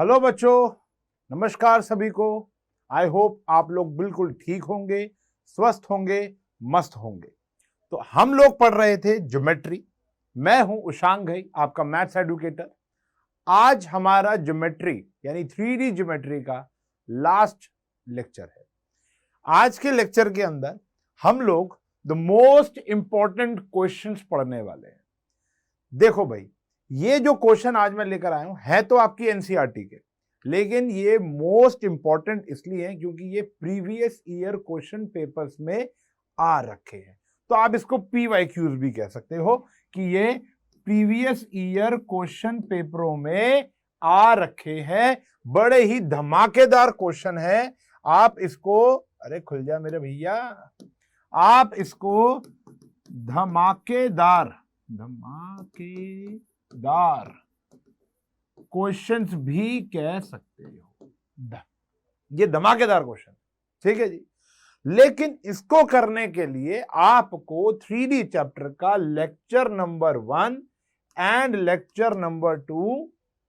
Hello बच्चों, नमस्कार सभी को। आई होप आप लोग बिल्कुल ठीक होंगे, स्वस्थ होंगे, मस्त होंगे। तो हम लोग पढ़ रहे थे ज्योमेट्री। मैं हूं उशांग भाई, आपका मैथ्स एडुकेटर। आज हमारा ज्योमेट्री यानी 3D ज्योमेट्री का लास्ट लेक्चर है। आज के लेक्चर के अंदर हम लोग द मोस्ट इंपॉर्टेंट क्वेश्चंस पढ़ने वाले हैं। देखो भाई, ये जो क्वेश्चन आज मैं लेकर आया हूं है तो आपकी एनसीईआरटी के, लेकिन ये मोस्ट इंपॉर्टेंट इसलिए है क्योंकि ये प्रीवियस ईयर क्वेश्चन पेपर्स में आ रखे हैं। तो आप इसको पीवाईक्यूज भी कह सकते हो कि ये प्रीवियस ईयर क्वेश्चन पेपरों में आ रखे हैं। बड़े ही धमाकेदार क्वेश्चन है। आप इसको, अरे खुल जा मेरे भैया, आप इसको धमाकेदार क्वेश्चंस भी कह सकते हो। ये धमाकेदार क्वेश्चन, ठीक है जी। लेकिन इसको करने के लिए आपको 3D चैप्टर का lecture number 1 and lecture number 2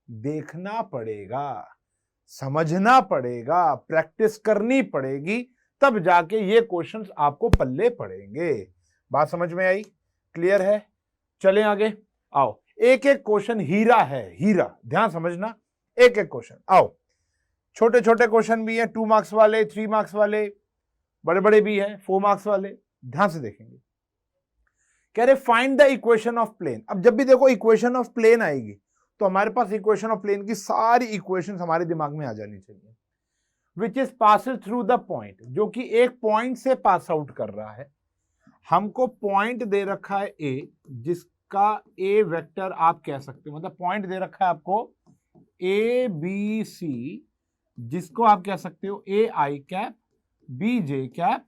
देखना पड़ेगा, समझना पड़ेगा, प्रैक्टिस करनी पड़ेगी, तब जाके ये क्वेश्चंस आपको पल्ले पड़ेंगे। बात समझ में आई? क्लियर है? चलें आगे। आओ, एक एक क्वेश्चन हीरा है, हीरा, ध्यान समझना। एक एक क्वेश्चन, आओ। छोटे छोटे क्वेश्चन भी हैं, 2 मार्क्स वाले, 3 मार्क्स वाले, बड़े बड़े भी हैं, 4 मार्क्स वाले। ध्यान से देखेंगे। कह रहे find the equation of plane. अब जब भी देखो इक्वेशन ऑफ प्लेन आएगी तो हमारे पास इक्वेशन ऑफ प्लेन की सारी इक्वेशन हमारे दिमाग में आ जानी चाहिए। Which is passing through the point, जो कि एक पॉइंट से पास आउट कर रहा है। हमको पॉइंट दे रखा है ए, जिसका ए वेक्टर आप कह सकते हो, मतलब पॉइंट दे रखा है आपको ए बी सी, जिसको आप कह सकते हो ए i cap, b j cap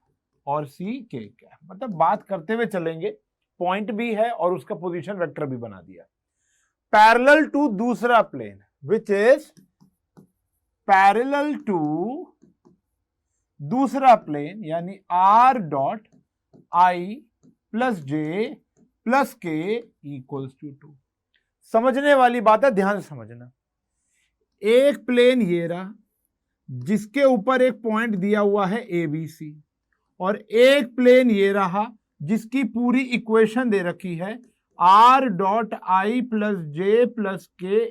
और सी के कैप। मतलब बात करते हुए चलेंगे, पॉइंट भी है और उसका पोजीशन वेक्टर भी बना दिया। पैरेलल टू दूसरा plane, which is parallel to दूसरा प्लेन, यानी r dot i plus j plus k equals to 2। समझने वाली बात है, ध्यान से समझना। एक प्लेन ये रहा जिसके ऊपर एक पॉइंट दिया हुआ है ए बी सी, और एक प्लेन ये रहा जिसकी पूरी इक्वेशन दे रखी है r dot i plus j plus k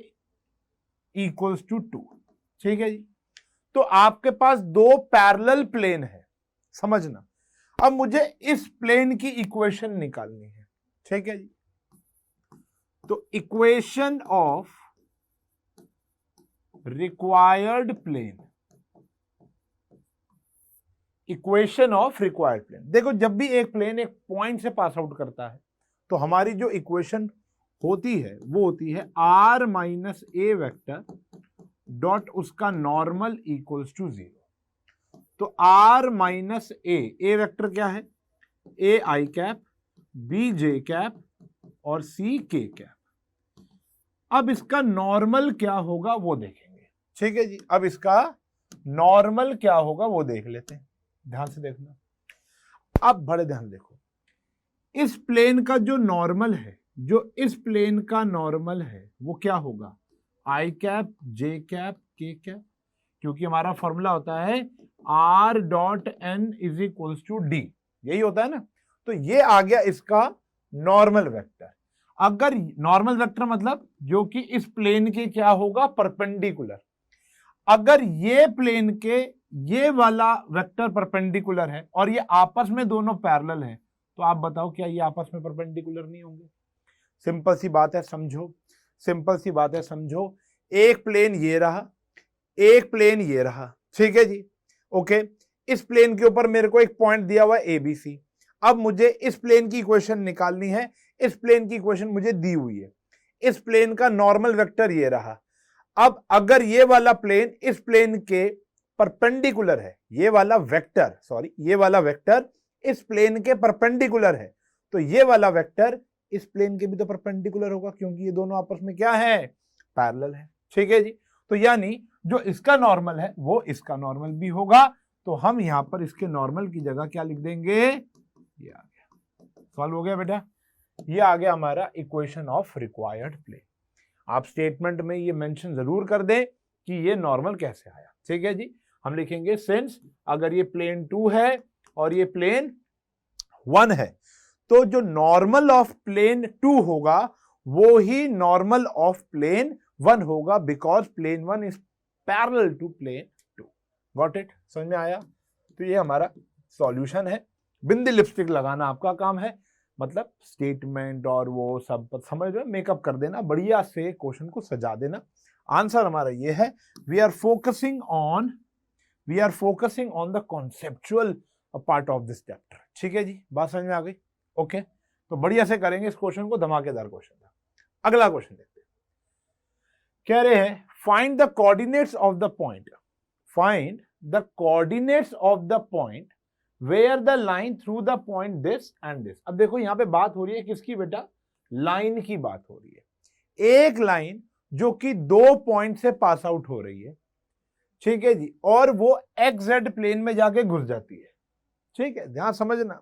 equals to 2। ठीक है जी। तो आपके पास दो पैरेलल प्लेन है, समझना। अब मुझे इस प्लेन की इक्वेशन निकालनी है, ठीक है जी। तो equation of required plane, equation of required plane. देखो, जब भी एक प्लेन एक पॉइंट से पास आउट करता है तो हमारी जो इक्वेशन होती है वो होती है r minus a vector dot उसका नॉर्मल इक्वल्स टू 0। तो आर माइनस ए वेक्टर क्या है? A i cap, b j cap और सी के कैप। अब इसका नॉर्मल क्या होगा वो देखेंगे, ठीक है जी। अब इसका नॉर्मल क्या होगा वो देख लेते हैं। ध्यान से देखना, अब बड़े ध्यान देखो। इस प्लेन का जो नॉर्मल है, जो इस प्लेन का नॉर्मल है वो क्या होगा? I cap, j cap, k cap, क्योंकि हमारा फॉर्मूला होता है r dot n is equals to d, यही होता है ना। तो ये आ गया इसका नॉर्मल वेक्टर। अगर नॉर्मल वेक्टर मतलब जो कि इस प्लेन के क्या होगा? परपेंडिकुलर। अगर ये प्लेन के ये वाला वेक्टर परपेंडिकुलर है और ये आपस में दोनों पैरेलल है, तो आप बताओ क्या ये आपस में परपेंडिकुलर नहीं होंगे? सिंपल सी बात है, समझो। सिंपल सी बात है, समझो। एक प्लेन ये रहा, एक प्लेन ये रहा, ठीक है जी। ओके, इस प्लेन के ऊपर मेरे को एक पॉइंट दिया हुआ है ए बी सी। अब मुझे इस प्लेन की इक्वेशन निकालनी है। इस प्लेन की इक्वेशन मुझे दी हुई है। इस प्लेन का नॉर्मल वेक्टर ये रहा। अब अगर ये वाला प्लेन इस प्लेन के परपेंडिकुलर है, ये वाला वेक्टर, सॉरी, ये वाला वेक्टर इस प्लेन के परपेंडिकुलर है, तो ये वाला वेक्टर इस प्लेन के भी तो परपेंडिकुलर होगा, क्योंकि ये दोनों आपस में क्या है? पैरेलल है, ठीक है जी। तो यानी जो इसका नॉर्मल है वो इसका नॉर्मल भी होगा। तो हम यहां पर इसके नॉर्मल की जगह क्या लिख देंगे? ये आ गया। सॉल्व हो गया बेटा। ये आ गया हमारा इक्वेशन ऑफ रिक्वायर्ड प्लेन। आप स्टेटमेंट में ये मेंशन जरूर कर दें कि ये नॉर्मल कैसे आया। ठीक है जी, हम लिखेंगे सिंस अगर ये प्लेन 2 है और ये प्लेन 1 है तो जो नॉर्मल ऑफ प्लेन 2 होगा वो ही नॉर्मल ऑफ प्लेन 1 होगा, because plane 1 is parallel to plane 2। Got it? समझ में आया? तो ये हमारा सॉल्यूशन है। बिंदी लिपस्टिक लगाना आपका काम है, मतलब स्टेटमेंट और वो सब समझ रहे, मेकअप कर देना, बढ़िया से क्वेश्चन को सजा देना। आंसर हमारा ये है, we are focusing on the conceptual part of this chapter. ठीक है जी, बात समझ में आ गई? ओके, तो बढ़िया से करेंगे इस क्वेश्चन को, धमाकेदार क्वेश्चन था। अगला क्वेश्चन देखते हैं। कह रहे हैं find the coordinates of the point, find the coordinates of the point where the line through the point this and this. अब देखो यहां पे बात हो रही है किसकी बेटा? लाइन की बात हो रही है। एक लाइन जो कि 2 पॉइंट से पास आउट हो रही है, ठीक है जी, और वो XZ प्लेन में जाके घुस जाती है। ठीक है, ध्यान समझना,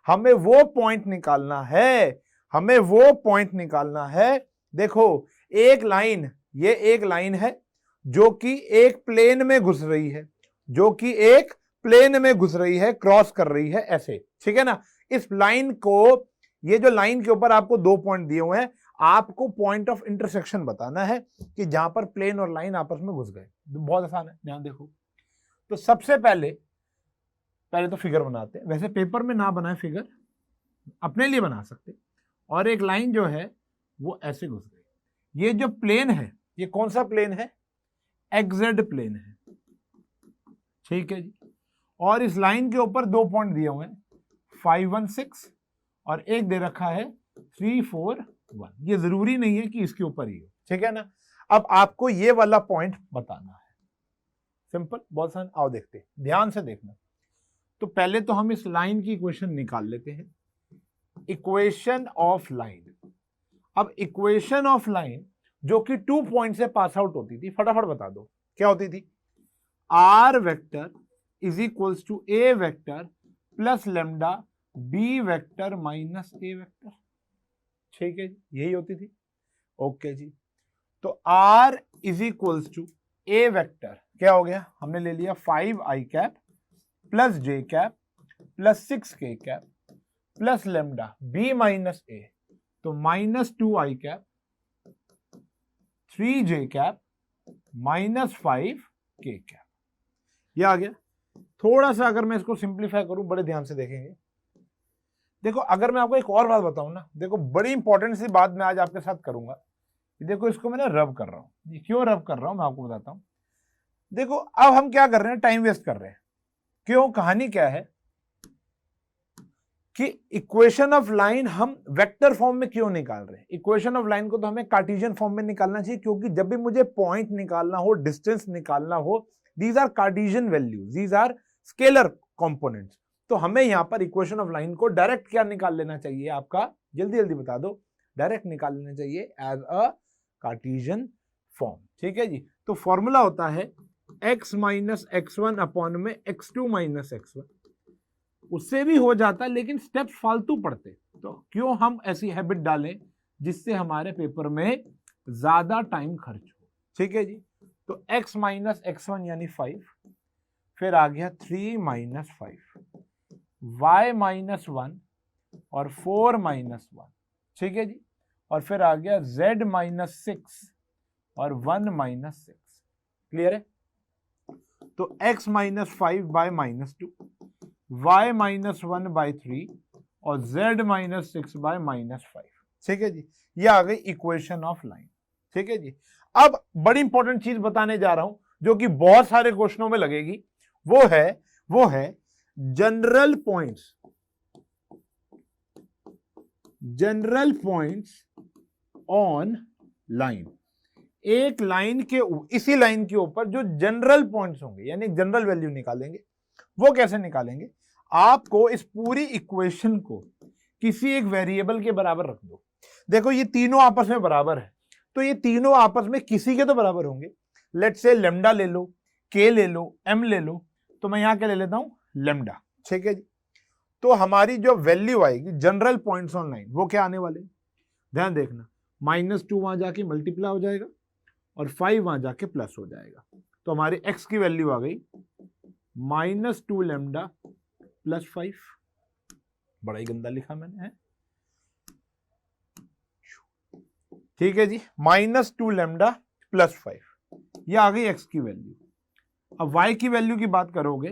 हमें वो पॉइंट निकालना है, हमें वो पॉइंट निकालना है। देखो एक लाइन, ये एक लाइन है जो कि एक प्लेन में घुस रही है, जो कि एक प्लेन में घुस रही है, क्रॉस कर रही है ऐसे। ठीक है ना? इस लाइन को, ये जो लाइन के ऊपर आपको 2 पॉइंट दिए हुए हैं, आपको पॉइंट ऑफ इंटरसेक्शन बताना है कि जहां पर प्लेन और लाइन आपस में घुस गए। बहुत आसान है, ध्यान देखो। तो सबसे पहले तो फिगर बनाते हैं। वैसे पेपर में ना बनाए फिगर, अपने लिए बना सकते। और एक लाइन जो है वो ऐसे घुस गई। ये जो प्लेन है, ये कौन सा प्लेन है? XZ प्लेन है। ठीक है जी, और इस लाइन के ऊपर 2 पॉइंट दिए हुए हैं, 5, 1, 6 और एक दे रखा है 3, 4, 1। ये जरूरी नहीं है कि इसके ऊपर ही हो। ठीक है ना? अब आपको ये वाला पॉइंट बताना है। सिंपल, बहुत आसान। आओ देखते हैं, ध्यान से देखना। तो पहले तो हम इस लाइन की इक्वेशन निकाल लेते हैं, इक्वेशन ऑफ लाइन। अब इक्वेशन ऑफ लाइन जो कि 2 पॉइंट से पास आउट होती थी, फटाफट बता दो क्या होती थी? R vector is equals to A vector plus lambda B vector minus A vector. ठीक है जी, यही होती थी। ओके जी, तो R is equals to A vector क्या हो गया? हमने ले लिया 5i cap plus j cap plus 6k cap plus lambda B minus A, तो minus 2i cap 3j cap minus 5k cap. ये आ गया। थोड़ा सा अगर मैं इसको सिंप्लीफाई करूं, बड़े ध्यान से देखेंगे। देखो अगर मैं आपको एक और बात बताऊं ना, देखो बड़ी इंपॉर्टेंट सी बात मैं आज आपके साथ करूंगा। देखो इसको मैं ना रब कर रहा हूं। ये क्यों रब कर रहा हूं मैं आपको बताता हूं। देखो अब हम क्या कर रहे हैं? टाइम वेस्ट कर रहे हैं। क्यों? कहानी क्या है कि इक्वेशन ऑफ लाइन हम वेक्टर फॉर्म में क्यों निकाल रहे हैं? इक्वेशन ऑफ लाइन को तो हमें कार्टेशियन फॉर्म में निकालना चाहिए, क्योंकि जब भी मुझे पॉइंट निकालना हो, डिस्टेंस निकालना हो, these are Cartesian values, these are scalar components. तो हमें यहां पर इक्वेशन ऑफ लाइन को डायरेक्ट क्या निकाल लेना चाहिए? आपका जल्दी जल्दी बता दो। डायरेक्ट निकाल लेना चाहिए एज अ कार्टेशियन फॉर्म। ठीक है जी, तो फॉर्मूला होता है x माइनस x1 अपॉन में x2 माइनस x1। उससे भी हो जाता है, लेकिन स्टेप्स फालतू पड़ते। तो क्यों हम ऐसी हैबिट डालें जिससे हमारे पेपर में ज्यादा टाइम खर्च हो। ठीक है जी, तो x माइनस x1 यानी 5, फिर आ गया 3 माइनस 5, y माइनस 1 और 4 माइनस 1। ठीक है जी, और फिर आ गया z माइनस 6 और 1 माइनस 6। क्लियर है? तो x minus 5 by minus 2, y minus 1 by 3 और z माइनस 6 बाय माइनस 5। ठीक है जी, ये आ गई इक्वेशन ऑफ लाइन। ठीक है जी, अब बड़ी इंपॉर्टेंट चीज बताने जा रहा हूं जो कि बहुत सारे क्वेश्चनों में लगेगी, वो है general points, general points on line. एक लाइन के, इसी लाइन के ऊपर जो जनरल पॉइंट्स होंगे, यानी जनरल वैल्यू निकालेंगे। वो कैसे निकालेंगे? आपको इस पूरी इक्वेशन को किसी एक वेरिएबल के बराबर रख दो। देखो ये तीनों आपस में बराबर है, तो ये तीनों आपस में किसी के तो बराबर होंगे। लेट्स से लेमडा ले लो, के ले लो, एम ले लो, तो मैं यहां क्या ले लेता हूं? लेमडा। ठीक है जी, तो हमारी जो वैल्यू आएगी जनरल पॉइंट्स ऑन लाइन, वो क्या आने वाले? ध्यान देखना, -2 वहां जाके मल्टीप्लाई हो जाएगा और 5 वहां जाके प्लस हो जाएगा। तो हमारी x की वैल्यू आ गई -2 लैम्डा प्लस 5। बड़ा ही गंदा लिखा मैंने, है ठीक है जी, -2 लैम्डा प्लस 5, ये आ गई x की वैल्यू। अब y की वैल्यू की बात करोगे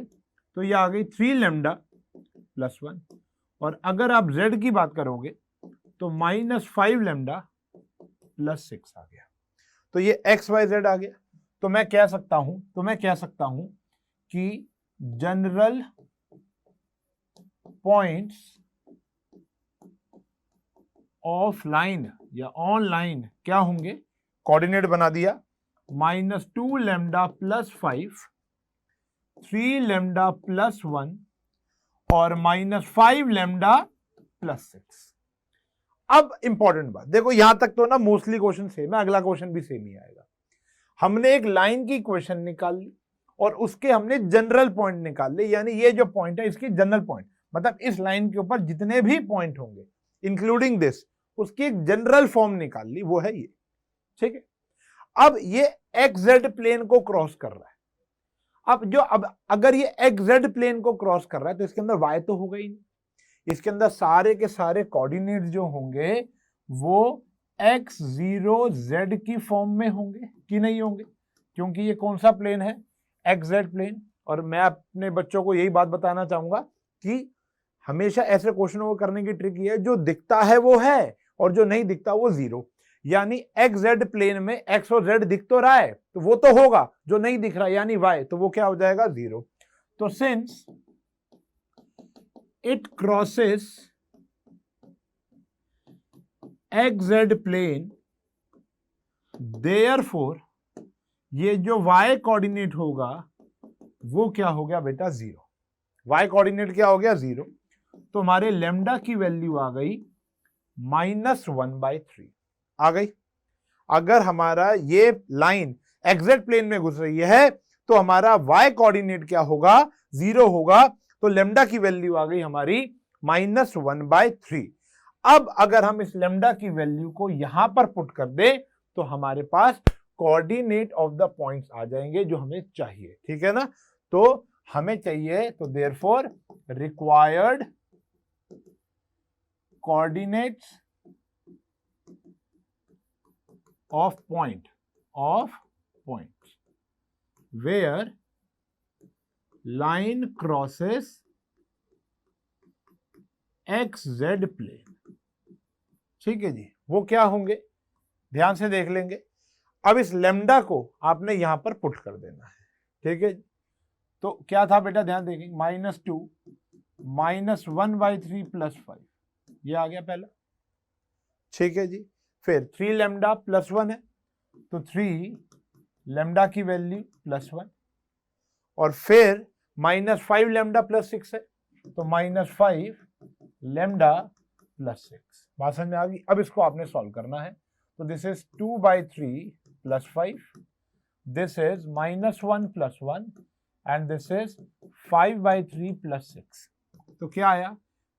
तो ये आ गई 3 लैम्डा प्लस 1, और अगर आप z की बात करोगे तो -5 लैम्डा प्लस 6 आ गया। तो ये x y z आ गया। तो मैं कह सकता हूं कि जनरल पॉइंट्स ऑफ लाइन या ऑन लाइन क्या होंगे, कोऑर्डिनेट बना दिया, -2 लैम्डा प्लस 5, 3 लैम्डा प्लस 1 और -5 लैम्डा प्लस 6। अब इंपॉर्टेंट बात देखो, यहां तक तो ना मोस्टली क्वेश्चन सेम है, अगला क्वेश्चन भी सेम ही आएगा। हमने एक लाइन की इक्वेशन निकाल ली और उसके हमने जनरल पॉइंट निकाल लिए, यानी ये जो पॉइंट है इसकी जनरल पॉइंट, मतलब इस लाइन के ऊपर जितने भी पॉइंट होंगे इंक्लूडिंग दिस, उसकी एक जनरल फॉर्म निकाल ली, वो है ये, ठीक है। अब ये XZ प्लेन को क्रॉस कर रहा है। अब अगर ये XZ प्लेन को क्रॉस कर रहा है तो इसके अंदर y तो होगा ही नहीं, इसके अंदर सारे के सारे कोऑर्डिनेट जो होंगे वो x0z की फॉर्म में होंगे कि नहीं होंगे, क्योंकि ये कौन सा प्लेन है, XZ प्लेन। और मैं अपने बच्चों को यही बात बताना चाहूंगा कि हमेशा ऐसे क्वेश्चनों को करने की ट्रिक ये है, जो दिखता है वो है और जो नहीं दिखता वो जीरो। यानी XZ प्लेन में x और z दिख तो रहा है तो वो तो होगा, जो नहीं दिख रहा यानी y, तो वो क्या हो जाएगा, जीरो। तो since it crosses XZ plane, therefore ये जो y कोऑर्डिनेट होगा वो क्या हो गया बेटा, जीरो। y कोऑर्डिनेट क्या हो गया, जीरो। तो हमारे लैम्डा की वैल्यू आ गई -1/3 आ गई। अगर हमारा ये लाइन XZ प्लेन में घुस रही है तो हमारा y कोऑर्डिनेट क्या होगा, जीरो होगा। तो लैम्डा की वैल्यू आ गई हमारी -1/3। अब अगर हम इस लैम्डा की वैल्यू को यहां पर पुट कर दे तो हमारे पास कोऑर्डिनेट ऑफ द पॉइंट्स आ जाएंगे जो हमें चाहिए, ठीक है ना। तो हमें चाहिए, तो therefore required coordinates of points where line crosses XZ plane, ठीक है जी। वो क्या होंगे, ध्यान से देख लेंगे। अब इस लैम्डा को आपने यहां पर पुट कर देना है, ठीक है। तो क्या था बेटा, ध्यान देखेंगे, -2 -1/3 प्लस 5, ये आ गया पहला, ठीक है जी। फिर 3 लैम्डा प्लस 1 है तो 3 लैम्डा की वैल्यू +1, और फिर -5 लैम्डा प्लस 6 है तो -5 लैम्डा प्लस 6। बात समझ में आ गई। अब इसको आपने सॉल्व करना है। तो this is 2/3 plus 5, this is -1 plus 1 and this is 5/3 plus 6। तो क्या आया,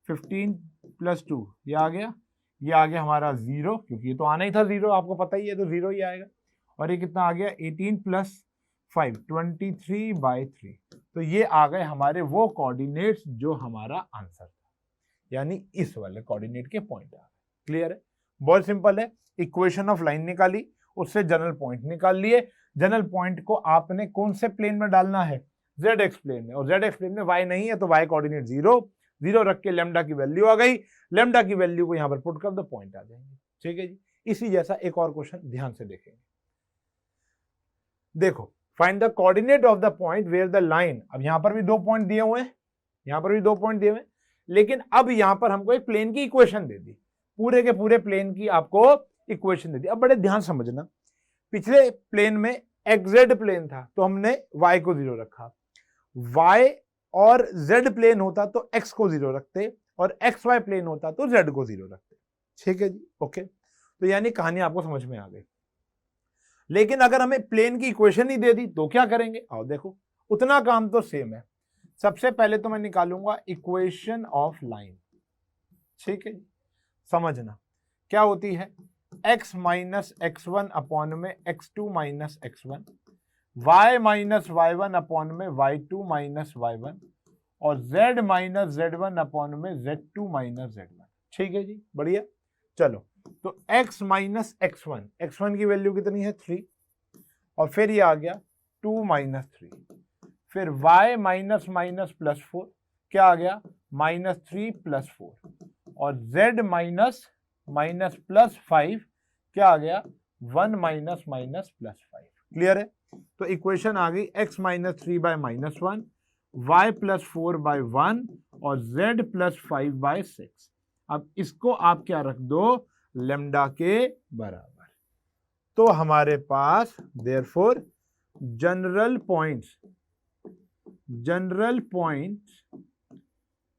15 + 2, ये आ गया, ये आ गया हमारा 0, क्योंकि ये तो आना ही था 0, आपको पता ही है, तो 0 ही आएगा। और ये कितना आ गया, 18 + 5 23/3। तो ये आ गए हमारे वो कोऑर्डिनेट्स जो हमारा आंसर था, यानी इस वाले कोऑर्डिनेट के पॉइंट आ गए। क्लियर है, बहुत सिंपल है। इक्वेशन ऑफ लाइन निकाली, उससे जनरल पॉइंट निकाल लिए। जनरल पॉइंट को आपने कौन से प्लेन में डालना है, ZX प्लेन में, और ZX प्लेन में y नहीं है तो y कोऑर्डिनेट 0 रख के लैम्डा की वैल्यू आ गई। लैम्डा की वैल्यू को यहां पर पुट कर दो, पॉइंट आ जाएंगे, ठीक है जी। इसी जैसा एक और क्वेश्चन ध्यान से देखेंगे। देखो, find the coordinate of the point where the line, अब यहां पर भी 2 पॉइंट दिए हुए हैं, यहां पर भी 2 पॉइंट दिए हुए हैं, लेकिन अब यहां पर हमको एक प्लेन की इक्वेशन दे दी, पूरे के पूरे प्लेन की आपको इक्वेशन दे दी। अब बड़े ध्यान समझना, पिछले प्लेन में XZ प्लेन था तो हमने y को 0 रखा, y और z प्लेन होता तो x को 0 रखते, और XY प्लेन होता तो z को 0 रखते, ठीक है जी, ओके। तो यानी कहानी आपको समझ में आ गई। लेकिन अगर हमें प्लेन की इक्वेशन ही दे दी तो क्या करेंगे, आओ देखो, उतना काम तो सेम है। सबसे पहले तो मैं निकालूंगा इक्वेशन ऑफ लाइन, ठीक है। समझना क्या होती है, x माइनस x1 अपॉन में x2 minus x1, y minus y1 upon में y2 माइनस y1 और z माइनस z1 अपॉन में z2 माइनस z1। ठीक है जी, बढ़िया। चलो तो x माइनस x1 की वैल्यू कितनी है 3, और फिर ये आ गया 2 माइनस 3, फिर y माइनस माइनस प्लस 4 क्या आ गया -3 प्लस 4, और z माइनस माइनस प्लस 5 क्या आ गया 1 माइनस माइनस प्लस 5। क्लियर है? तो इक्वेशन आ गई x minus 3 by -1, y plus 4 by 1 और z प्लस 5 बाय 6। अब इसको आप क्या रख दो, लेमडा के बराबर। तो हमारे पास therefore general points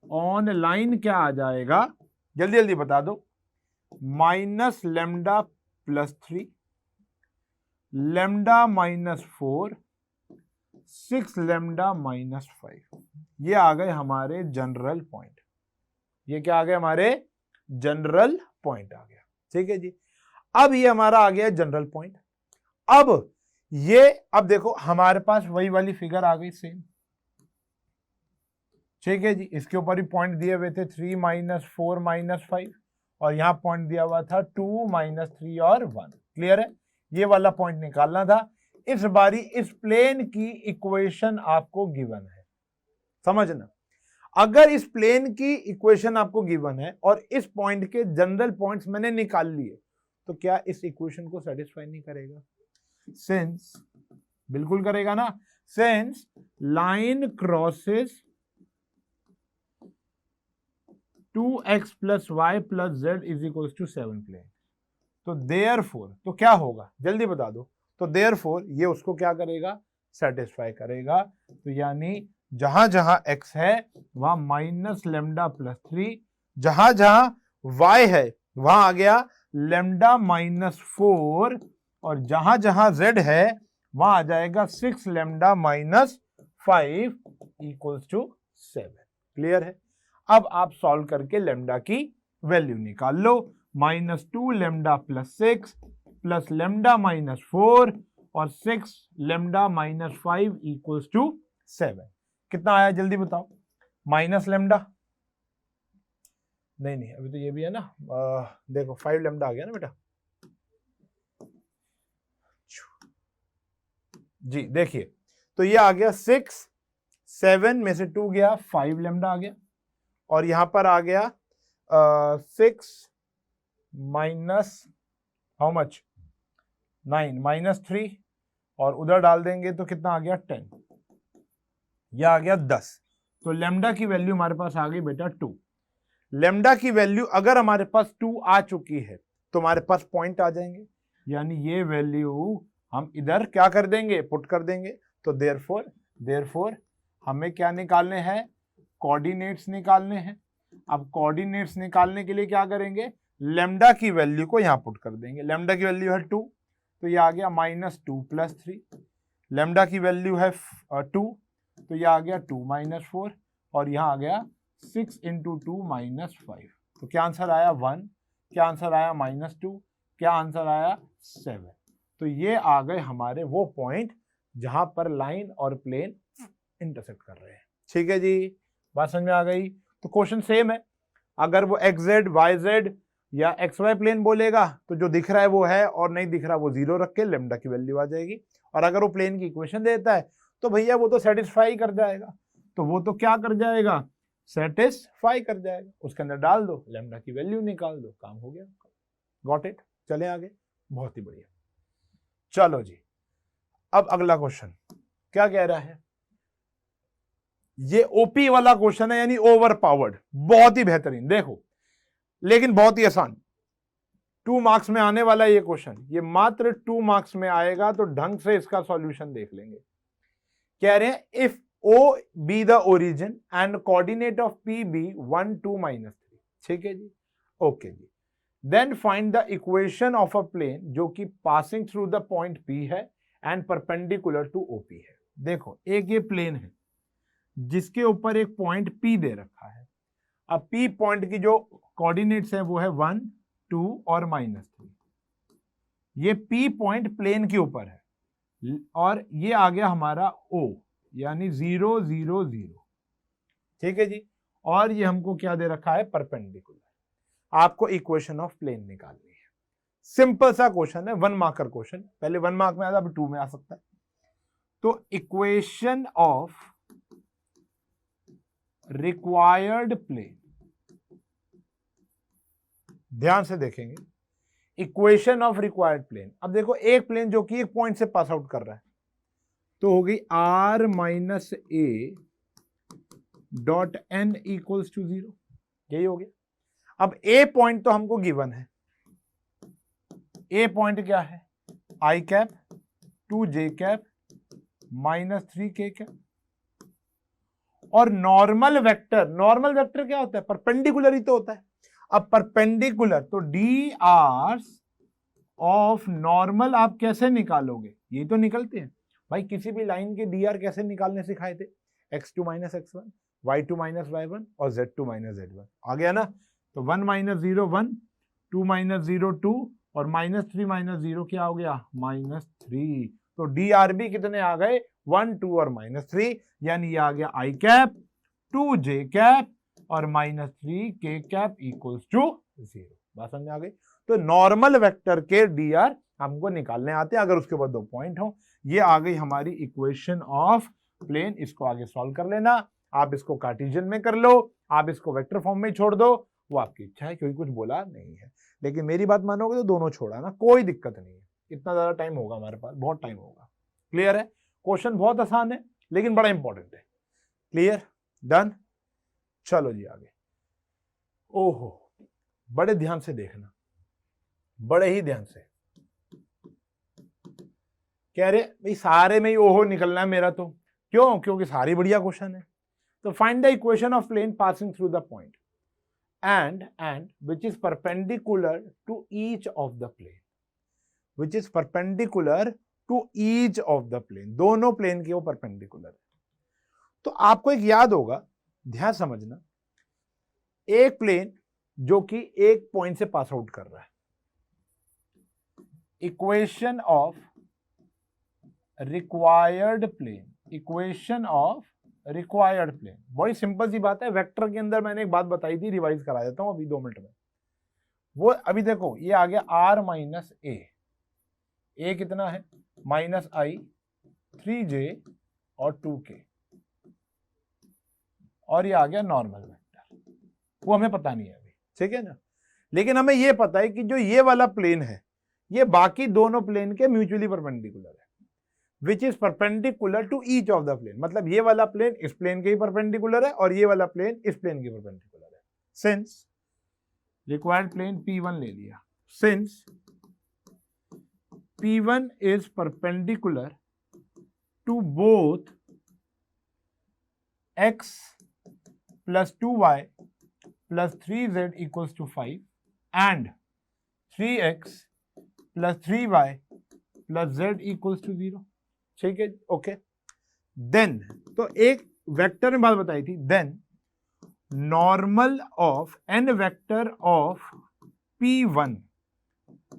on line क्या आ जाएगा, जल्दी जल्दी बता दो, minus lambda plus 3, lambda minus 4, 6 lambda minus 5। ये आ गए हमारे जनरल पॉइंट। ये क्या आ गए हमारे जनरल पॉइंट आ गया। ठीक है जी, अब ये हमारा आ गया जनरल पॉइंट। अब देखो हमारे पास वही वाली फिगर आ गई सेम। ठीक है जी, इसके ऊपर ही पॉइंट दिए हुए थे 3 माइनस 4 माइनस 5, और यहां पॉइंट दिया हुआ था 2 माइनस 3 और 1। क्लियर है? ये वाला पॉइंट निकालना था। इस बारी इस प्लेन की इक्वेशन आपको गिवन है, समझना। अगर इस प्लेन की इक्वेशन आपको गिवन है और इस पॉइंट के जनरल पॉइंट्स मैंने निकाल लिए, तो क्या इस इक्वेशन को सेटिस्फाई नहीं करेगा? सिंस बिल्कुल करेगा ना। Since line crosses 2x plus y plus z is equal to 7 plane, तो देयरफॉर तो क्या होगा जल्दी बता दो। तो देयरफॉर ये उसको क्या करेगा, सेटिस्फाई करेगा। तो यानी जहां जहां x है वहां माइनस लेमडा प्लस 3, जहां जहां y है वहां आ गया लेमडा माइनस 4, और जहां जहां z है वहां आ जाएगा 6 lambda minus 5 equals to 7। Clear है? अब आप सॉल्व करके लेमडा की वैल्यू निकाल लो। -2 lambda plus 6 plus lambda minus 4 और 6 लेमडा माइनस 5 इक्वल्स टू 7। कितना आया जल्दी बताओ? माइनस लेमडा नहीं अभी तो ये भी है ना, देखो 5 लेमडा आ गया ना बेटा जी। देखिए तो ये आ गया 6, 7 में से 2 गया, 5 लेमडा आ गया, और यहां पर आ गया 6 माइनस हाउ मच 9 माइनस 3, और उधर डाल देंगे तो कितना आ गया 10, यह आ गया 10। तो लेमडा की वैल्यू हमारे पास आ गई बेटा 2। लेमडा की वैल्यू अगर हमारे पास 2 आ चुकी है तो हमारे पास पॉइंट आ जाएंगे, यानी ये वैल्यू हम इधर क्या कर देंगे, पुट कर देंगे। तो देयरफॉर हमें क्या निकालने हैं, कोऑर्डिनेट्स निकालने हैं। अब कोऑर्डिनेट्स निकालने के लिए क्या करेंगे, लेमडा की वैल्यू को यहां पुट कर देंगे। लेमडा की वैल्यू है 2, तो ये आ गया -2 प्लस 3। लेमडा की वैल्यू है 2, तो ये आ गया 2 माइनस 4, और यहां आ गया 6 इंटू 2 माइनस 5। तो क्या आंसर आया 1, क्या आंसर आया -2, क्या आंसर आया 7। तो ये आ गए हमारे वो पॉइंट जहां पर लाइन और प्लेन इंटरसेक्ट कर रहे हैं। ठीक है जी, बात समझ में आ गई? तो क्वेश्चन सेम है। अगर वो XZ YZ या XY प्लेन बोलेगा तो जो दिख रहा है वो है, और नहीं दिख रहा वो 0 रख के लेमडा की वैल्यू आ जाएगी। और अगर वो प्लेन की इक्वेशन देता है तो भैया वो तो सेटिस्फाई कर जाएगा, तो वो तो क्या कर जाएगा, सेटिस्फाई कर जाएगा। उसके अंदर डाल दो, लेमडा की वैल्यू निकाल दो, काम हो गया। Got it? चले आगे, बहुत ही बढ़िया। चलो जी, अब अगला क्वेश्चन क्या कह रहा है, ये ओपी वाला क्वेश्चन है, यानी ओवर पावर्ड, बहुत ही बेहतरीन। देखो लेकिन बहुत ही आसान, 2 मार्क्स में आने वाला ये क्वेश्चन, ये मात्र 2 मार्क्स में आएगा, तो ढंग से इसका सॉल्यूशन देख लेंगे। कह रहे हैं if O be the origin and coordinate of P be 1 2 -3। ठीक है जी, ओके जी। Then find the equation of a plane जो कि passing through the point P है एंड परपेंडिकुलर टू ओपी है। देखो एक ये प्लेन है जिसके ऊपर एक पॉइंट P दे रखा है। अब P पॉइंट की जो कोऑर्डिनेट्स है वो है 1 2 और -3। ये P पॉइंट प्लेन के ऊपर है और ये आ गया हमारा O, यानी 0 0 0। ठीक है जी, और ये हमको क्या दे रखा है, परपेंडिकुलर। आपको इक्वेशन ऑफ प्लेन निकालनी है। सिंपल सा क्वेश्चन है, 1 मार्कर क्वेश्चन। पहले 1 मार्क में आता, अभी 2 में आ सकता है। तो इक्वेशन ऑफ रिक्वायर्ड प्लेन, ध्यान से देखेंगे, इक्वेशन ऑफ रिक्वायर्ड प्लेन। अब देखो एक प्लेन जो कि एक पॉइंट से पास आउट कर रहा है, तो हो गई r minus a dot n equals to 0, यही हो गया। अब ए पॉइंट तो हमको गिवन है, ए पॉइंट क्या है, आई कैप 2 जे कैप माइनस 3 के कैप। और नॉर्मल वेक्टर क्या होता है, परपेंडिकुलर ही तो होता है। अब परपेंडिकुलर तो डी आर्स ऑफ नॉर्मल आप कैसे निकालोगे, ये तो निकलते हैं भाई। किसी भी लाइन के डी आर कैसे निकालने सिखाए थे, x2 minus x1, y2 minus y1 और z2 माइनस z1, आ गया ना। तो 1 माइनस 0 1, 2 माइनस 0 2 और माइनस 3 माइनस 0 क्या हो गया, -3। तो डी आर भी कितने आ गए, 1 2 और -3, यानी ये आ गया आई कैप 2 जे कैप और -3 के कैप इक्वल्स टू 0। बात समझ आ गई। तो नॉर्मल वेक्टर के डी आर हमको निकालने आते हैं अगर उसके बाद 2 पॉइंट हो। ये आ गई हमारी इक्वेशन ऑफ प्लेन। इसको आगे सॉल्व कर लेना। आप इसको कार्टेशियन में कर लो, आप इसको वेक्टर फॉर्म में छोड़ दो, वो आपकी इच्छा है, क्योंकि कुछ बोला नहीं है। लेकिन मेरी बात मानोगे तो दोनों छोड़ा ना, कोई दिक्कत नहीं है। इतना ज्यादा टाइम होगा हमारे पास, बहुत टाइम होगा। क्लियर है? क्वेश्चन बहुत आसान है लेकिन बड़ा इंपॉर्टेंट है। क्लियर? डन? चलो जी आगे। ओहो, बड़े ध्यान से देखना, बड़े ही ध्यान से। कह रहे भाई सारे में ही ओहो निकलना है मेरा, तो क्यों? क्योंकि सारी बढ़िया क्वेश्चन है। तो find the equation of plane passing through the point and which is perpendicular to each of the plane, which is perpendicular to each of the plane, दोनों प्लेन के वो परपेंडिकुलर है। तो आपको एक याद होगा, ध्यान समझना, एक प्लेन जो कि एक पॉइंट से पास आउट कर रहा है, equation of required plane, equation of required plane. बड़ी सिंपल सी बात है। वेक्टर के अंदर मैंने एक बात बताई थी, रिवाइज करा देता हूं अभी 2 मिनट में। वो अभी देखो, ये आ गया r माइनस ए कितना है, -i 3j और 2k, और ये आ गया नॉर्मल वेक्टर। वो हमें पता नहीं है अभी, ठीक है ना। लेकिन हमें ये पता है कि जो ये वाला प्लेन है, ये बाकी दोनों प्लेन के म्यूचुअली परपेंडिकुलर है, which is perpendicular to each of the plane. मतलब ये वाला प्लेन इस प्लेन के ही परपेंडिकुलर है और ये वाला प्लेन इस प्लेन के परपेंडिकुलर है। सिंस रिक्वायर्ड प्लेन P1 ले लिया, since P1 is perpendicular to both x plus 2y plus 3z equals to 5 and 3x plus 3y plus z equals to 0। ठीक है, ओके। देन तो एक वेक्टर में बात बताई थी, then normal of n vector of P1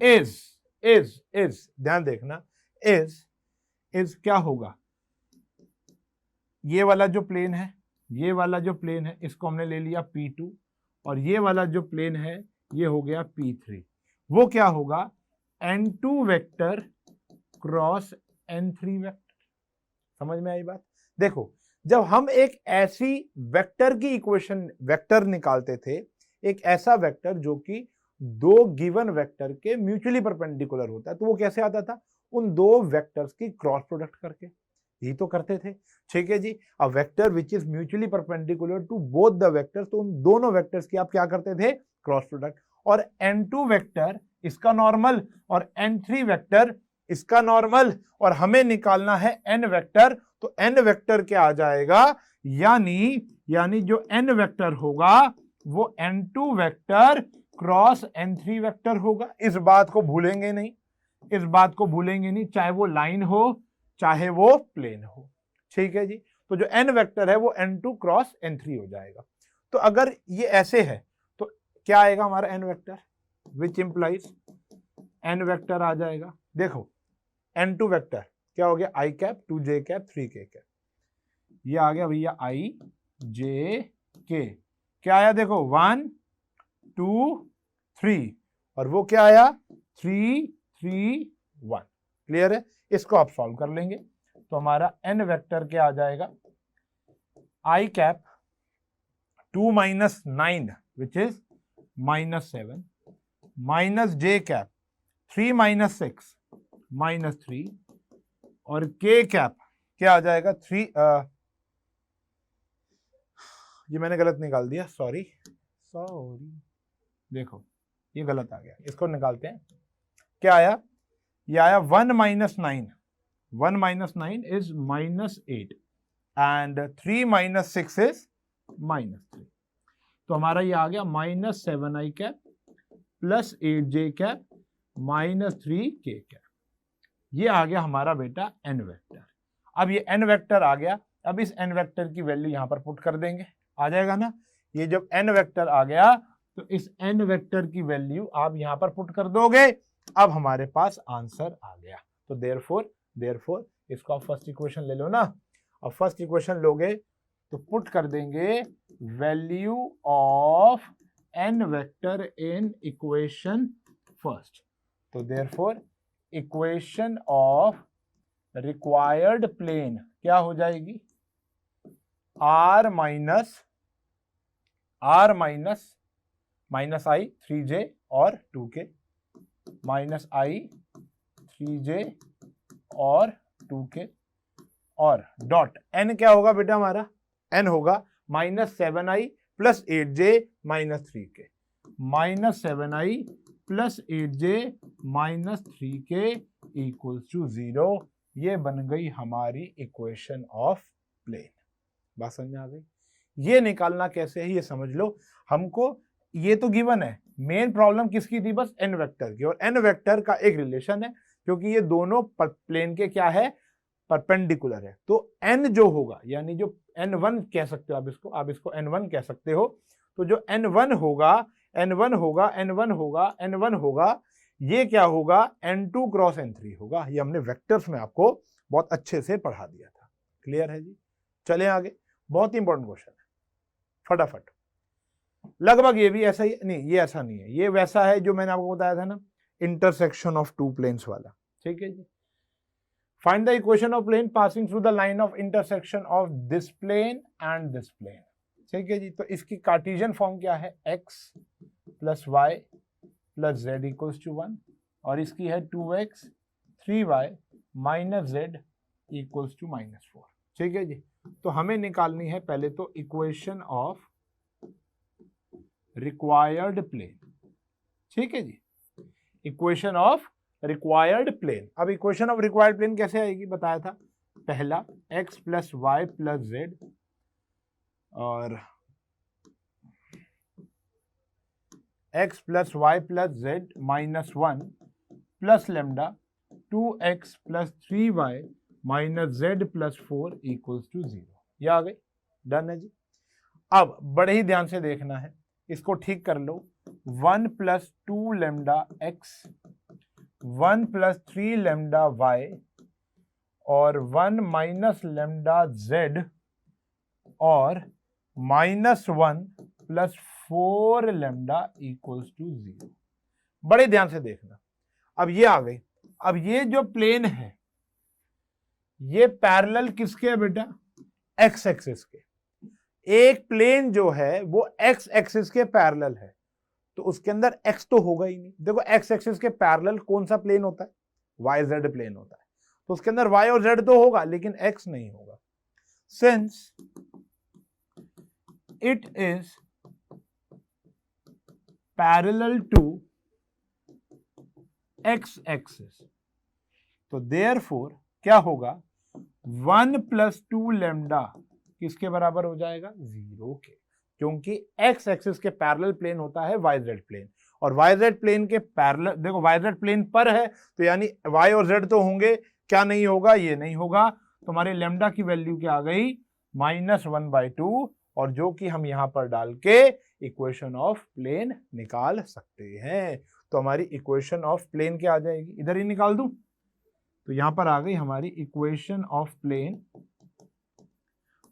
is ध्यान देखना, इज क्या होगा, ये वाला जो प्लेन है, ये वाला जो प्लेन है, इसको हमने ले लिया P2, और ये वाला जो प्लेन है ये हो गया P3। वो क्या होगा, N2 vector cross N3 vector. समझ में आई बात? देखो, जब हम एक ऐसी वेक्टर की इक्वेशन, वेक्टर निकालते थे, एक ऐसा वेक्टर जो कि 2 गिवन वेक्टर के म्यूचुअली परपेंडिकुलर होता है, तो वो कैसे आता था, उन 2 वेक्टर्स की क्रॉस प्रोडक्ट करके, यही तो करते थे। ठीक है जी। A vector which is mutually perpendicular to both the vectors, तो उन दोनों वेक्टर्स की आप क्या करते थे, क्रॉस प्रोडक्ट। और N2 वेक्टर इसका नॉर्मल और N3 वेक्टर इसका नॉर्मल, और हमें निकालना है N वेक्टर। तो N वेक्टर क्या आ जाएगा, यानी जो N वेक्टर होगा वो N2 vector cross N3 vector होगा। इस बात को भूलेंगे नहीं, इस बात को भूलेंगे नहीं, चाहे वो लाइन हो चाहे वो प्लेन हो। ठीक है जी। तो जो N वेक्टर है वो N2 क्रॉस N3 हो जाएगा। तो अगर ये ऐसे है तो क्या आएगा हमारा N vector, which implies n vector आ जाएगा। देखो n2 वेक्टर क्या हो गया, i cap 2j cap 3k cap, ये आ गया भैया i j k, क्या आया देखो 1 2 3, और वो क्या आया 3 3 1। क्लियर है? इसको आप सॉल्व कर लेंगे तो हमारा n वेक्टर क्या आ जाएगा, i cap 2 minus 9 which is -7 minus j cap 3 minus 6 -3, और k कैप क्या आ जाएगा 3, ये मैंने गलत निकाल दिया, सॉरी, देखो ये गलत आ गया, इसको निकालते हैं। क्या आया, ये आया 1 minus 9, 1 minus 9 is -8 and 3 minus 6 is -3, तो हमारा ये आ गया -7i cap plus 8j cap -3k cap, ये आ गया हमारा बेटा n वेक्टर। अब ये n वेक्टर आ गया, अब इस n वेक्टर की वैल्यू यहां पर पुट कर देंगे, आ जाएगा ना। ये जब n वेक्टर आ गया तो इस n वेक्टर की वैल्यू आप यहां पर पुट कर दोगे, अब हमारे पास आंसर आ गया। तो देयरफॉर इसको आप फर्स्ट इक्वेशन ले लो ना, अब फर्स्ट इक्वेशन लोगे तो पुट कर देंगे value of n vector in equation first, तो therefore equation of required plane क्या हो जाएगी, r माइनस i 3j और 2k माइनस i 3j और 2k और डॉट n क्या होगा बेटा हमारा, n होगा -7i plus 8j minus 3k, -7i plus 8j minus 3k equals to 0। ये बन गई हमारी इक्वेशन ऑफ प्लेन। बात समझ में आ गई? ये निकालना कैसे है ये समझ लो। हमको ये तो गिवन है, मेन प्रॉब्लम किसकी थी, बस n वेक्टर की, और n वेक्टर का एक रिलेशन है क्योंकि ये दोनों प्लेन के क्या है, परपेंडिकुलर है। तो n जो होगा, यानी जो n1 कह सकते हो आप इसको n1 कह सकते हो, तो जो n1 होगा ये क्या होगा, n2 क्रॉस n3 होगा। ये हमने वेक्टर्स में आपको बहुत अच्छे से पढ़ा दिया था। क्लियर है जी? चले आगे, बहुत इंपॉर्टेंट क्वेश्चन है, फटाफट। लगभग ये भी ऐसा ही नहीं, ये ऐसा नहीं है, ये वैसा है जो मैंने आपको बताया था ना, इंटरसेक्शन ऑफ टू प्लेन्स वाला। ठीक है जी। Find the equation of plane passing through the line of intersection of this plane and this plane. ठीक है जी। तो इसकी कार्टेशियन फॉर्म क्या है, x plus y plus z equals to 1, और इसकी है 2x 3y minus Z equals to -4। ठीक है जी। तो हमें निकालनी है पहले तो इक्वेशन ऑफ रिक्वायर्ड प्लेन। ठीक है जी, इक्वेशन ऑफ रिक्वायर्ड प्लेन। अब इक्वेशन ऑफ रिक्वायर्ड प्लेन कैसे आएगी बताया था, पहला x plus y plus z और x plus y plus z -1 plus lambda 2x plus 3y minus z plus 4 equals to 0। ये आ गई, डन है जी। अब बड़े ही ध्यान से देखना है, इसको ठीक कर लो। 1 plus 2 lambda x 1 plus 3 lambda y और 1 माइनस लेमडा z और -1 प्लस 4 लेमडा इक्वल्स टू 0। बड़े ध्यान से देखना। अब ये आ गई। अब ये जो प्लेन है ये पैरेलल किसके है बेटा, x एक्सिस के। एक प्लेन जो है वो x एक्सिस के पैरेलल है, तो उसके अंदर x तो होगा ही नहीं। देखो x एक्सिस के पैरेलल कौन सा प्लेन होता है, yz प्लेन होता है, तो उसके अंदर y और z तो होगा लेकिन x नहीं होगा। Since it is parallel to x axis, तो देयरफॉर क्या होगा, 1 प्लस 2 लेमडा किसके बराबर हो जाएगा, 0 के, क्योंकि x एक्सिस के पैरेलल प्लेन होता है yz प्लेन, और yz प्लेन के पैरेलल, देखो yz प्लेन पर है तो यानी y और z तो होंगे, क्या नहीं होगा, ये नहीं होगा। तो हमारे लेमडा की वैल्यू क्या आ गई, -1/2, और जो कि हम यहां पर डाल के इक्वेशन ऑफ प्लेन निकाल सकते हैं। तो हमारी इक्वेशन ऑफ प्लेन क्या आ जाएगी, इधर ही निकाल दूं, तो यहां पर आ गई हमारी इक्वेशन ऑफ प्लेन।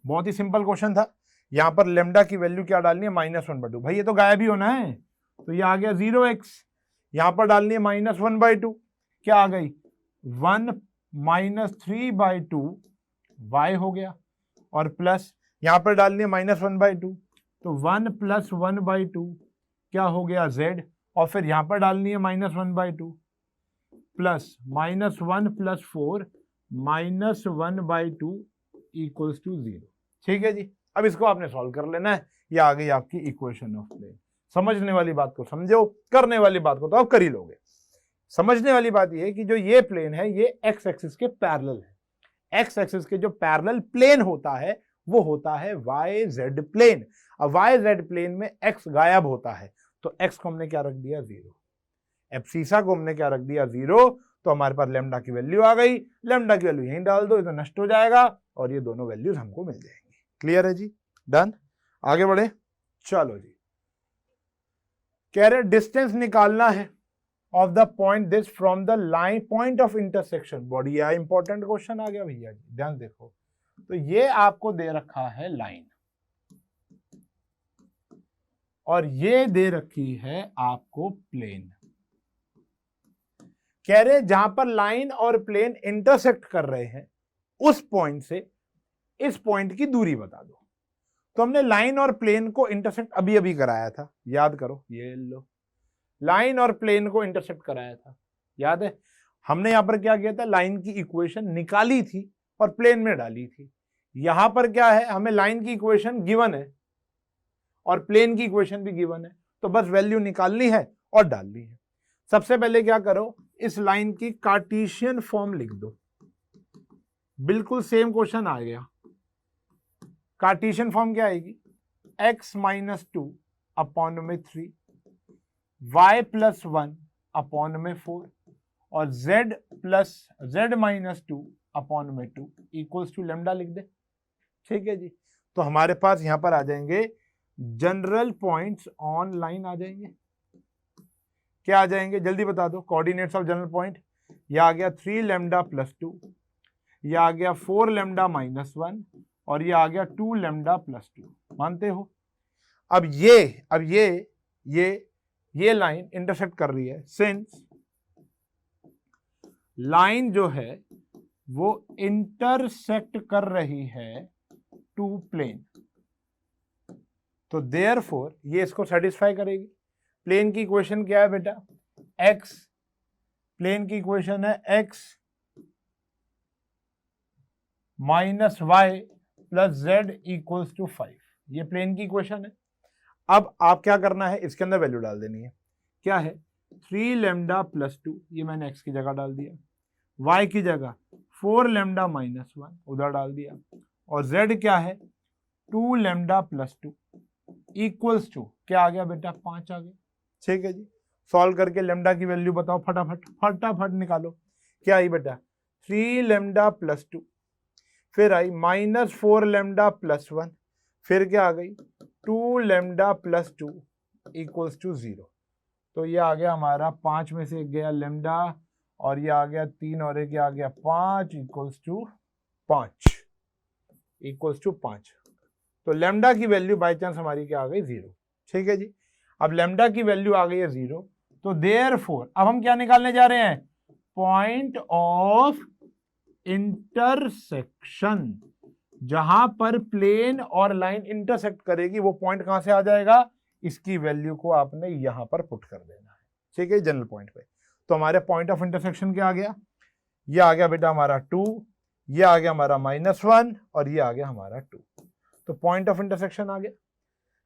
बहुत ही सिंपल क्वेश्चन था। यहां पर लेमडा की वैल्यू क्या डालनी है, -1/2। भाई ये तो गायब ही होना है, तो ये आ गया 0x। यहां पर डालनी है -1/2, क्या आ गई 1 -3/2 y हो गया, और प्लस यहां पर डालनी है -1/2, तो 1 + 1/2 क्या हो गया z, और फिर यहां पर डालनी है -1/2 प्लस -1 + 4 -1/2 = 0। ठीक है जी, अब इसको आपने सॉल्व कर लेना है। ये आ गई आपकी इक्वेशन ऑफ प्लेन। समझने वाली बात को समझो, करने वाली बात को तो आप कर ही लोगे। समझने वाली बात ये है कि जो ये प्लेन है ये एक्स एक्सिस के पैरेलल है। एक्स एक्सिस के जो पैरेलल प्लेन होता है वो होता है वाई जेड प्लेन। अब वाई जेड प्लेन में एक्स गायब होता है, तो एक्स को हमने क्या रख दिया 0, एब्सिसा को हमने क्या रख दिया 0, तो हमारे पास लेमडा की वैल्यू आ गई। लेमडा की वैल्यू यहीं डाल दो, ये तो नष्ट हो जाएगा और ये दोनों वैल्यूज हमको मिल जाएंगी। क्लियर है जी, डन, आगे बढ़े। चलो जी, कह रहे डिस्टेंस निकालना है of the point this from the line point of intersection. बढ़िया इंपॉर्टेंट क्वेश्चन आ गया भैया जी, ध्यान देखो। तो ये आपको दे रखा है लाइन, और ये दे रखी है आपको प्लेन। कह रहे जहां पर लाइन और प्लेन इंटरसेक्ट कर रहे हैं उस पॉइंट से इस पॉइंट की दूरी बता दो। तो हमने लाइन और प्लेन को इंटरसेक्ट अभी अभी कराया था, याद करो, ये लो लाइन और प्लेन को इंटरसेक्ट कराया था, याद है। हमने यहां पर क्या किया था, लाइन की इक्वेशन निकाली थी और प्लेन में डाली थी। यहां पर क्या है, हमें लाइन की इक्वेशन गिवन है और प्लेन की इक्वेशन भी गिवन है, तो बस वैल्यू निकालनी है और डालनी है। सबसे पहले क्या करो, इस लाइन की कार्टेशियन फॉर्म लिख दो। बिल्कुल सेम क्वेश्चन आ गया। कार्टेशियन फॉर्म क्या आएगी, x - 2/3 y + 1/4 और z + z - 2/2 = लेमडा लिख दे। ठीक है जी, तो हमारे पास यहां पर आ जाएंगे जनरल पॉइंट्स ऑन लाइन आ जाएंगे। क्या आ जाएंगे जल्दी बता दो, कोऑर्डिनेट्स ऑफ जनरल पॉइंट। यह आ गया 3 लेमडा + 2, यह आ गया 4 लेमडा -1 और ये आ गया 2 लेमडा + 2। मानते हो। अब ये लाइन इंटरसेक्ट कर रही है, सिंस लाइन जो है वो इंटरसेक्ट कर रही है टू प्लेन, तो देयरफॉर ये इसको सेटिस्फाई करेगी। प्लेन की इक्वेशन क्या है बेटा, x, प्लेन की इक्वेशन है x - y + z = 5। ये प्लेन की इक्वेशन है। अब आप क्या करना है, इसके अंदर वैल्यू डाल देनी है। क्या है 3 लेमडा + 2, ये मैंने x की जगह डाल दिया, y की जगह 4 लेमडा -1 उधर डाल दिया, और z क्या है 2 लेमडा + 2 = क्या आ गया बेटा 5 आ गया। ठीक है जी, सॉल्व करके लेमडा की वैल्यू बताओ, फटाफट निकालो। क्या आई बेटा 3 लेमडा + 2, फिर आई -4 लेमडा + 1, फिर क्या आ गई 2 लेमडा + 2 = 0। तो ये आ गया हमारा 5 में से एक गया लेमडा, और ये आ गया 3 और एक आ गया 5 = 5। तो लेमडा की वैल्यू बाय चांस हमारी क्या आ गई 0। ठीक है जी, अब लेमडा की वैल्यू आ गई है 0, तो देयरफॉर अब हम क्या निकालने जा रहे हैं, पॉइंट ऑफ इंटरसेक्शन। जहां पर प्लेन और लाइन इंटरसेक्ट करेगी वो पॉइंट कहां से आ जाएगा, इसकी वैल्यू को आपने यहां पर पुट कर देना है। ठीक है, जनरल पॉइंट पे। तो हमारे पॉइंट ऑफ इंटरसेक्शन क्या आ गया, ये आ गया बेटा हमारा 2, ये आ गया हमारा -1 और ये आ गया हमारा 2। तो पॉइंट ऑफ इंटरसेक्शन आ गया,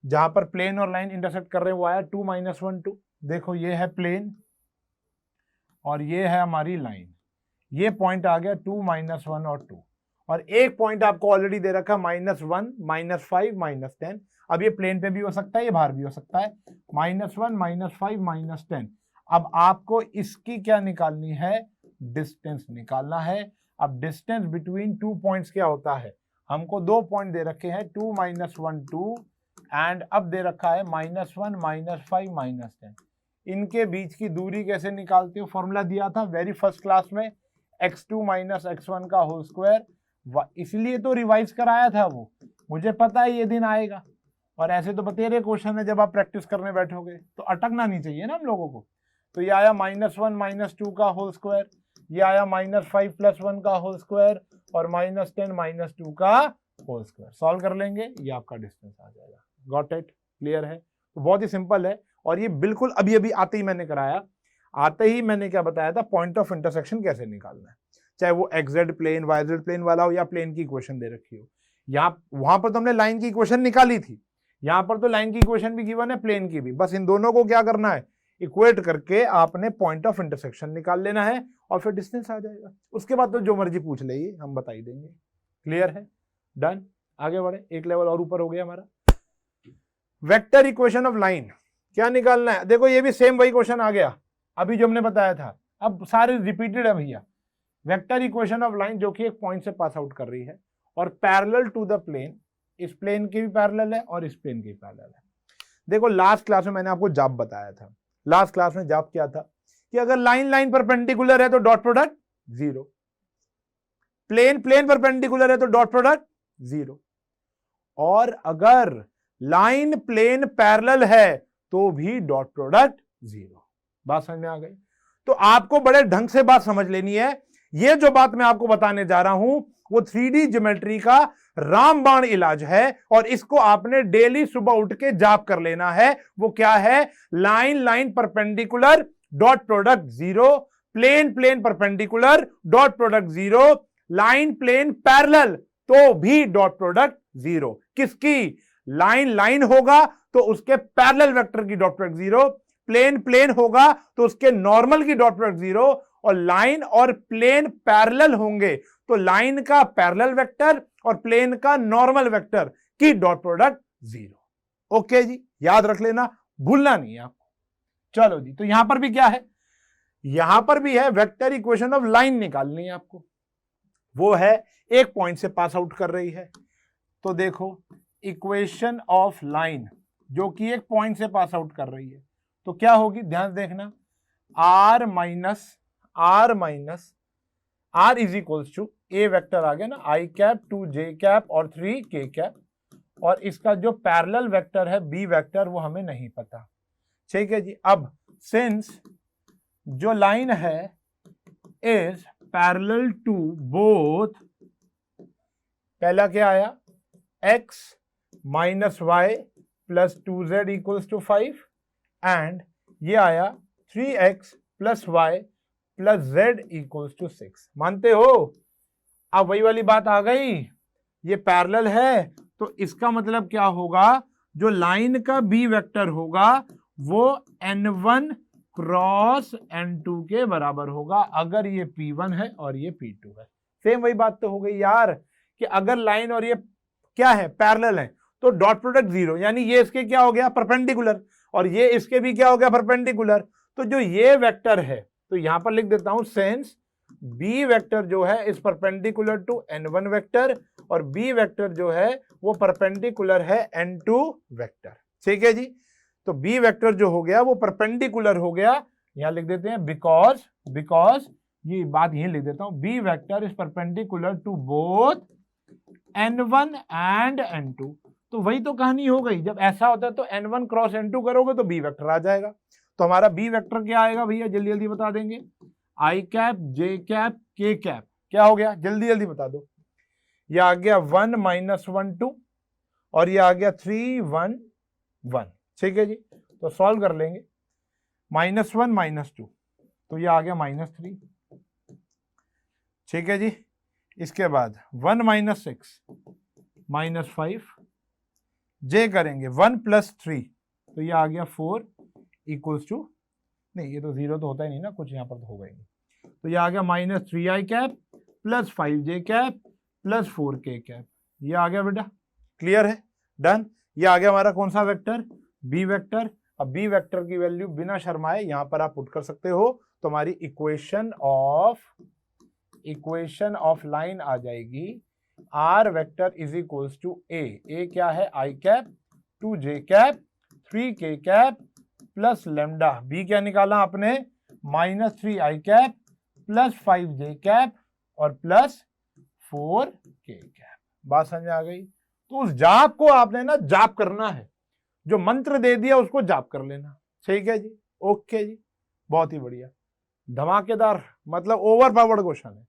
जहां पर प्लेन और लाइन इंटरसेक्ट कर रहे हैं वो आया 2 - 1 2। देखो ये है प्लेन और ये है हमारी लाइन, ये पॉइंट आ गया 2 - 1 और 2, और एक पॉइंट आपको ऑलरेडी दे रखा -1 -5 -10। अब ये प्लेन पे भी हो सकता है, ये बाहर भी हो सकता है, -1 -5 -10। अब आपको इसकी क्या निकालनी है, डिस्टेंस निकालना है। अब डिस्टेंस बिटवीन 2 पॉइंट्स क्या होता है, हमको 2 पॉइंट दे रखे हैं 2 - 1 2 एंड अब दे रखा है -1 -5 -10। इनके बीच की दूरी कैसे निकालते हो, फॉर्मूला दिया था वेरी फर्स्ट क्लास में, x2 माइनस x1 का होल स्क्वायर। इसलिए तो रिवाइज कराया था वो, मुझे पता है ये दिन आएगा। और ऐसे तो बतेरे क्वेश्चन है, जब आप प्रैक्टिस करने बैठोगे तो अटकना नहीं चाहिए ना हम लोगों को। तो ये आया -1 -2 का होल स्क्वायर, ये आया -5 + 1 का होल स्क्वायर और -10 - 2 का होल स्क्वायर। सॉल्व कर लेंगे, ये आपका डिस्टेंस आ जाएगा। Got it? क्लियर है? तो बहुत ही सिंपल है, और ये बिल्कुल अभी अभी आते ही मैंने कराया। आते ही मैंने क्या बताया था, पॉइंट ऑफ इंटरसेक्शन कैसे निकालना है, चाहे वो XZ प्लेन YZ प्लेन वाला हो या प्लेन की इक्वेशन दे रखी हो। यहाँ वहां पर तो हमने लाइन की इक्वेशन निकाली थी, यहाँ पर तो लाइन की इक्वेशन भी गिवन है, प्लेन की भी। बस इन दोनों को क्या करना है, इक्वेट करके आपने पॉइंट ऑफ इंटरसेक्शन निकाल लेना है और फिर डिस्टेंस आ जाएगा। उसके बाद तो जो मर्जी पूछ ले, हम बता ही देंगे। क्लियर है? डन। आगे बढ़े, एक लेवल और ऊपर हो गया हमारा। वेक्टर इक्वेशन ऑफ लाइन क्या निकालना है, देखो ये भी सेम वही क्वेश्चन आ गया अभी जो हमने बताया था, अब सारे रिपीटेड है भैया। वेक्टर इक्वेशन ऑफ लाइन जो कि एक पॉइंट से पास आउट कर रही है और पैरेलल टू द प्लेन, इस प्लेन की भी पैरेलल है और इस प्लेन की भी पैरेलल है। देखो लास्ट क्लास में मैंने आपको जाप बताया था, लास्ट क्लास में जाप क्या था कि अगर लाइन लाइन परपेंडिकुलर है तो dot product 0, plane plane perpendicular है तो डॉट प्रोडक्ट 0, और अगर लाइन प्लेन पैरेलल है तो भी डॉट प्रोडक्ट 0। बात समझ में आ गई? तो आपको बड़े ढंग से बात समझ लेनी है। ये जो बात मैं आपको बताने जा रहा हूं वो 3D ज्योमेट्री का रामबाण इलाज है, और इसको आपने डेली सुबह उठ के जाप कर लेना है। वो क्या है, line line perpendicular dot product 0, plane plane perpendicular dot product 0, line plane parallel तो भी डॉट प्रोडक्ट 0। किसकी? लाइन लाइन होगा तो उसके पैरेलल वेक्टर की डॉट प्रोडक्ट 0, प्लेन प्लेन होगा तो उसके नॉर्मल की डॉट प्रोडक्ट 0, और लाइन और प्लेन पैरेलल होंगे तो लाइन का पैरेलल वेक्टर और प्लेन का नॉर्मल वेक्टर की डॉट प्रोडक्ट 0। ओके जी, याद रख लेना, भूलना नहीं है आपको। चलो जी, तो यहां पर भी क्या है, यहां पर भी है वेक्टर इक्वेशन ऑफ लाइन निकालनी है आपको। वो है एक पॉइंट से पास आउट कर रही है, तो देखो इक्वेशन ऑफ लाइन जो कि एक पॉइंट से पास आउट कर रही है तो क्या होगी, ध्यान से देखना, r minus r is equals to a vector आ गया ना, i कैप 2 j कैप और 3 k कैप, और इसका जो पैरेलल वेक्टर है b वेक्टर वो हमें नहीं पता। ठीक है जी। अब सिंस जो लाइन है इज पैरेलल टू बोथ, पहला क्या आया, x minus y plus 2z equals to 5, and ये आया 3x plus y plus z equals to 6। मानते हो? अब वही वाली बात आ गई, ये पैरेलल है तो इसका मतलब क्या होगा, जो लाइन का b वेक्टर होगा वो n1 क्रॉस n2 के बराबर होगा, अगर ये p1 है और ये p2 है। सेम वही बात तो हो गई यार, कि अगर लाइन और ये क्या है, पैरेलल है, तो डॉट प्रोडक्ट 0, यानी ये इसके क्या हो गया, परपेंडिकुलर, और ये इसके भी क्या हो गया, परपेंडिकुलर। तो जो ये वेक्टर है, तो यहां पर लिख देता हूं सिंस b वेक्टर जो है is perpendicular to n1 vector, और b वेक्टर जो है वो परपेंडिकुलर है n2 वेक्टर। ठीक है जी। तो b वेक्टर जो हो गया वो परपेंडिकुलर हो गया, यहां लिख देते हैं बिकॉज ये बात यही लिख देता हूं, b vector is perpendicular to both n1 and n2। तो वही तो कहानी हो गई, जब ऐसा होता है तो n1 क्रॉस n2 करोगे तो b वेक्टर आ जाएगा। तो हमारा b वेक्टर क्या आएगा भैया, जल्दी जल्दी बता देंगे, i cap j cap k cap, क्या हो गया, जल्दी जल्दी बता दो। ये आ गया 1 - 1 2, और ये आ गया 3 1 1। ठीक है जी। तो सॉल्व कर लेंगे, -1 - 2, तो ये आ गया -3। ठीक है जी। इसके बाद 1 - 6 -5, j करेंगे 1 + 3, तो ये आ गया 4 इक्वल्स टू, नहीं ये तो 0 तो होता ही नहीं ना, कुछ यहाँ पर तो होगा ही नहीं। तो ये आ गया -3i cap plus 5j cap plus 4k cap, ये आ गया बेटा। क्लियर है? डन। ये आ गया हमारा कौन सा वेक्टर, b वेक्टर। अब b वेक्टर की वैल्यू बिना शर्माए यहां पर आप पुट कर सकते हो, तो हमारी इक्वेशन ऑफ लाइन आ जाएगी r vector is equals to a क्या है, i cap 2j cap 3k cap plus lambda, b क्या निकाला आपने, -3i प्लस 5j और प्लस 4k। बात समझ आ गई। तो उस जाप को आपने ना जाप करना है, जो मंत्र दे दिया उसको जाप कर लेना। ठीक है जी, ओके जी, बहुत ही बढ़िया, धमाकेदार, मतलब ओवर पावर्ड क्वेश्चन है।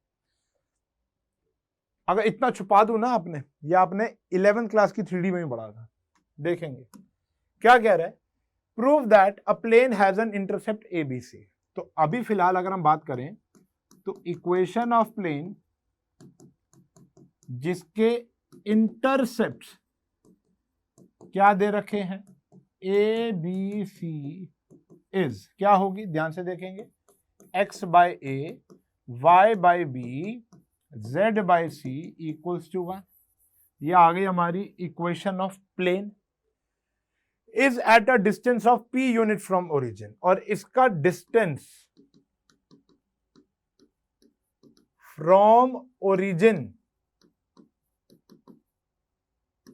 अगर इतना छुपा दूं ना आपने, या आपने 11th क्लास की 3D में ही पढ़ा था, देखेंगे क्या कह रहा है, prove that a plane has an intercept ABC। तो अभी फिलहाल अगर हम बात करें तो इक्वेशन ऑफ प्लेन जिसके इंटरसेप्ट क्या दे रखे हैं, ABC इज क्या होगी, ध्यान से देखेंगे, x by a, y by b, z by c equals to 1। ये आ गई हमारी equation of plane. Is at a distance of p unit from origin, और इसका डिस्टेंस फ्रॉम ओरिजिन,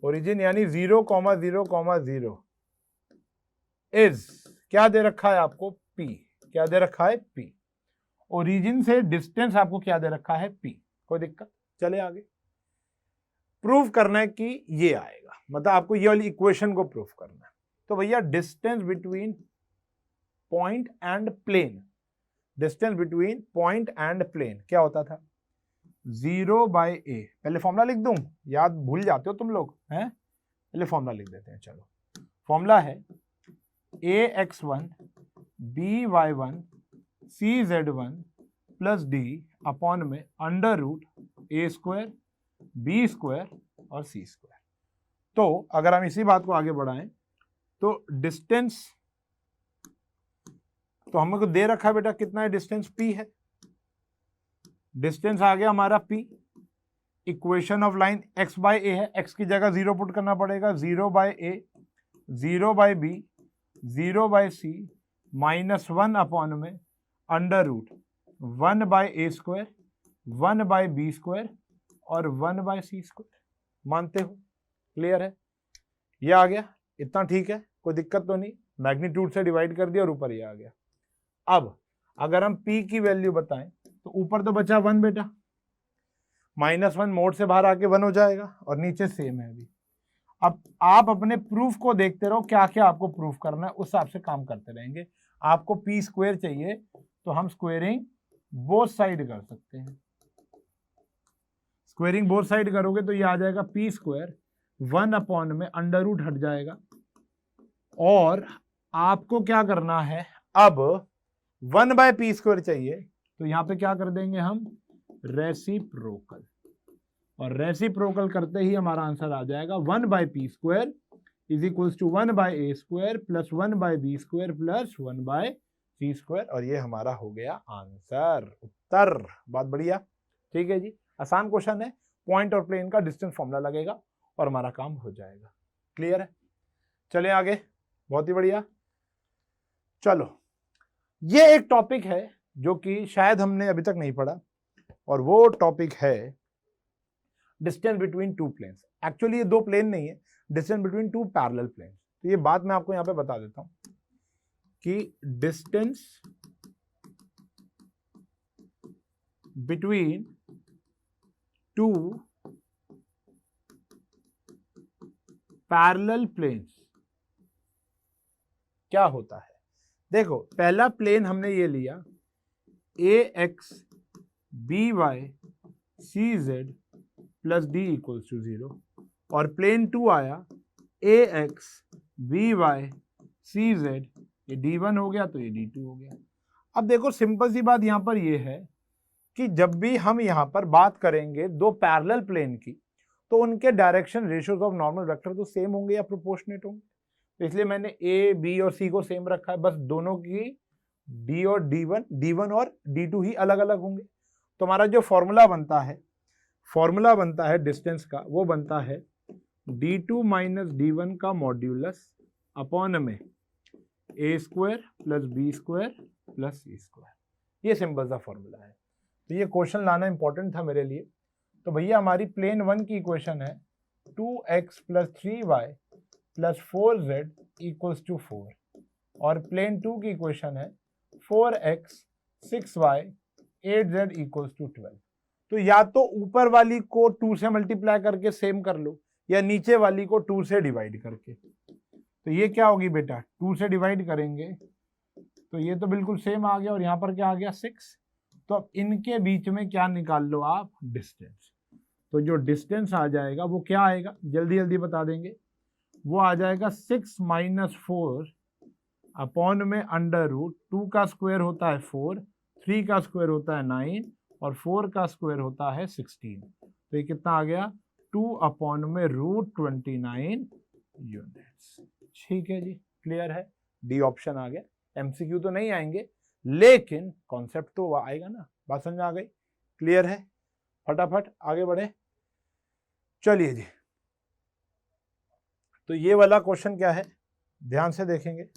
ओरिजिन यानी 0,0,0 इज क्या दे रखा है आपको, p। क्या दे रखा है, p। ओरिजिन से डिस्टेंस आपको क्या दे रखा है, p। कोई दिक्कत, चले आगे। प्रूव करना है कि ये आएगा, मतलब आपको ये वाली इक्वेशन को प्रूव करना है। तो भैया distance between point and plane, distance between point and plane क्या होता था, 0/a। पहले फॉर्मूला लिख दूं, याद भूल जाते हो तुम लोग हैं, पहले फॉर्मूला लिख देते हैं। चलो, फॉर्मूला है ax1 by1 cz1 plus d upon में अंडर रूट a² b² और c²। तो अगर हम इसी बात को आगे बढ़ाएं तो डिस्टेंस, तो हमको दे रखा है बेटा कितना है, डिस्टेंस p है, डिस्टेंस आ गया हमारा p। Equation of line x by a है, x की जगह 0 पुट करना पड़ेगा, 0/a, 0/b, 0/c, -1 अपॉन में अंडर रूट 1/a², 1/b² और 1/c²। मानते हो, क्लियर है, ये आ गया, इतना ठीक है, कोई दिक्कत तो नहीं, मैग्नीट्यूड से डिवाइड कर दिया और ऊपर ये आ गया। अब अगर हम p की वैल्यू बताएं तो ऊपर तो बचा 1 बेटा, -1 मोड से बाहर आके 1 हो जाएगा और नीचे सेम है अभी। अब आप अपने प्रूफ को देखते रहो, क्या क्या आपको प्रूफ करना है, उस हिसाब से काम करते रहेंगे। आपको p² चाहिए तो हम स्क्वेयरिंग बोथ साइड कर सकते हैं। स्क्वेयरिंग बोथ साइड करोगे तो ये आ जाएगा p², 1 अपॉन में अंडर रूट हट जाएगा, और आपको क्या करना है, अब 1/p² चाहिए तो यहां पे क्या कर देंगे हम, रेसिप्रोकल, और रेसिप्रोकल करते ही हमारा आंसर आ जाएगा 1/p² is equals to 1/a² plus 1/b² plus 1/c², और ये हमारा हो गया आंसर, उत्तर। बात बढ़िया, ठीक है जी, आसान क्वेश्चन है, पॉइंट और प्लेन का डिस्टेंस फॉर्मूला लगेगा और हमारा काम हो जाएगा। क्लियर है, चले आगे, बहुत ही बढ़िया। चलो, ये एक टॉपिक है जो कि शायद हमने अभी तक नहीं पढ़ा, और वो टॉपिक है distance between two planes. Actually ये दो प्लेन नहीं है, distance between two parallel planes. तो ये बात मैं आपको यहां पे बता देता हूं कि distance between two parallel planes क्या होता है। देखो, पहला प्लेन हमने ये लिया ax by cz plus d equals to 0, और प्लेन 2 आया ax by cz, ये d1 हो गया तो ये d2 हो गया। अब देखो, सिंपल सी बात यहां पर ये है कि जब भी हम यहां पर बात करेंगे दो पैरेलल प्लेन की, तो उनके direction ratios of normal vector तो सेम होंगे या प्रोपोर्शनेट होंगे। तो इसलिए मैंने ए, बी और सी को सेम रखा है, बस दोनों की डी और d1 और d2 ही अलग अलग होंगे। तो हमारा जो फॉर्मूला बनता है डिस्टेंस का, वो बनता है d2 माइनस d1 का मॉड्यूलस अपॉन में a² plus b² plus c²। ये सिंपल सा फॉर्मूला है। तो ये क्वेश्चन लाना इंपॉर्टेंट था मेरे लिए। तो भैया हमारी प्लेन 1 की इक्वेशन है 2x plus 3y plus 4z equals to 4। और प्लेन 2 की इक्वेशन है 4x 6y 8z equals to 12। तो या तो ऊपर वाली को 2 से मल्टीप्लाई करके सेम कर लो, या नीचे वाली को 2 से डिवाइड करके। तो ये क्या होगी बेटा, 2 से डिवाइड करेंगे तो ये तो बिल्कुल सेम आ गया, और यहाँ पर क्या आ गया 6। तो अब इनके बीच में क्या निकाल लो आप, डिस्टेंस। तो जो डिस्टेंस आ जाएगा वो क्या आएगा, जल्दी जल्दी बता देंगे, वो आ जाएगा 6 - 4 अपॉन में अंडर रूट 2 का स्क्वायर होता है 4, 3 का स्क्वायर होता है 9 और 4 का स्क्वायर होता है 16। तो ये कितना आ गया, 2 अपॉन में √29 यूनिट्स। ठीक है जी, क्लियर है, डी ऑप्शन आ गया। एमसीक्यू तो नहीं आएंगे लेकिन कॉन्सेप्ट तो आएगा ना, बात समझ आ गई, क्लियर है। फटाफट आगे बढ़े, चलिए जी। तो ये वाला क्वेश्चन क्या है, ध्यान से देखेंगे,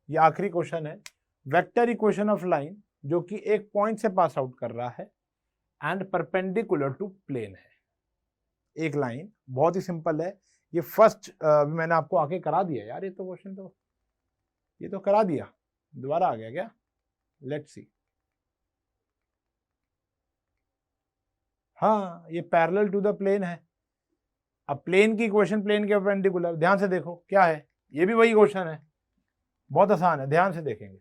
ये आखिरी क्वेश्चन है। वेक्टर इक्वेशन ऑफ लाइन जो कि एक पॉइंट से पास आउट कर रहा है एंड परपेंडिकुलर टू प्लेन है। एक लाइन, बहुत ही सिंपल है ये। फर्स्ट मैंने आपको आके करा दिया यार, ये तो क्वेश्चन तो ये तो करा दिया, दोबारा आ गया क्या, लेट्स सी। हाँ, ये पैरेलल टू द प्लेन है। अब प्लेन की इक्वेशन प्लेन के परपेंडिकुलर, ध्यान से देखो क्या है, ये भी वही क्वेश्चन है, बहुत आसान है, ध्यान से देखेंगे।